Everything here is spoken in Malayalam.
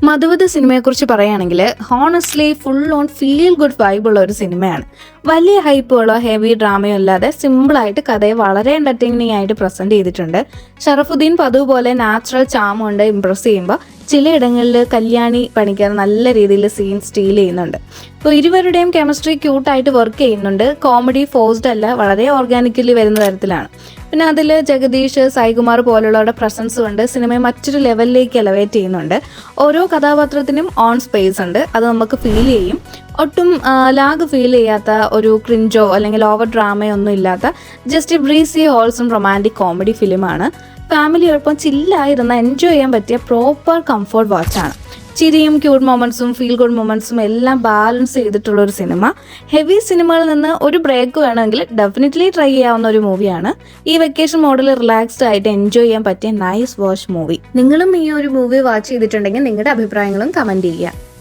മധുവധ സിനിമയെക്കുറിച്ച് പറയുകയാണെങ്കിൽ honestly full on feel good വൈബുള്ള ഒരു സിനിമയാണ്. വലിയ ഹൈപ്പുകളോ ഹെവി ഡ്രാമയോ അല്ലാതെ സിമ്പിളായിട്ട് കഥയെ വളരെ എൻ്റർടൈനിങ് ആയിട്ട് പ്രസൻറ്റ് ചെയ്തിട്ടുണ്ട്. ഷറഫുദ്ദീൻ പതിവ് പോലെ നാച്ചുറൽ ചാം കൊണ്ട് ഇംപ്രസ് ചെയ്യുമ്പോൾ ചിലയിടങ്ങളിൽ കല്യാണി പണിക്കർ നല്ല രീതിയിൽ സീൻ സ്റ്റീൽ ചെയ്യുന്നുണ്ട്. അപ്പോൾ ഇരുവരുടെയും കെമിസ്ട്രി ക്യൂട്ടായിട്ട് വർക്ക് ചെയ്യുന്നുണ്ട്. കോമഡി ഫോഴ്സ്ഡ് അല്ല, വളരെ ഓർഗാനിക്കലി വരുന്ന തരത്തിലാണ്. പിന്നെ അതിൽ ജഗദീഷ്, സായികുമാർ പോലുള്ളവരുടെ പ്രസൻസ് കൊണ്ട് സിനിമയെ മറ്റൊരു ലെവലിലേക്ക് എലവേറ്റ് ചെയ്യുന്നുണ്ട്. ഓരോ കഥാപാത്രത്തിനും ഓൺ സ്പേസ് ഉണ്ട്, അത് നമുക്ക് ഫീൽ ചെയ്യും. ഒട്ടും ലാഗ് ഫീൽ ചെയ്യാത്ത ഒരു ക്രിഞ്ചോ അല്ലെങ്കിൽ ഓവർ ഡ്രാമയോ ഒന്നും ഇല്ലാത്ത just breezy wholesome romantic comedy ഫിലിമാണ്. ഫാമിലിയോടൊപ്പം ചില്ലായിരുന്ന എൻജോയ് ചെയ്യാൻ പറ്റിയ പ്രോപ്പർ കംഫർട്ട് വാച്ചാണ്. ചിരിയും ക്യൂട്ട് മൊമെൻറ്റ്സും ഫീൽ ഗുഡ് മൊമെൻറ്റ്സും എല്ലാം ബാലൻസ് ചെയ്തിട്ടുള്ള ഒരു സിനിമ. ഹെവി സിനിമകളിൽ നിന്ന് ഒരു ബ്രേക്ക് വേണമെങ്കിൽ ഡെഫിനറ്റ്ലി ട്രൈ ചെയ്യാവുന്ന ഒരു മൂവിയാണ്. ഈ വെക്കേഷൻ മോഡിൽ റിലാക്സ്ഡ് ആയിട്ട് എൻജോയ് ചെയ്യാൻ പറ്റിയ നൈസ് വാച്ച് മൂവി. നിങ്ങളും ഈ ഒരു മൂവി വാച്ച് ചെയ്തിട്ടുണ്ടെങ്കിൽ നിങ്ങളുടെ അഭിപ്രായങ്ങളും കമൻറ്റ് ചെയ്യുക.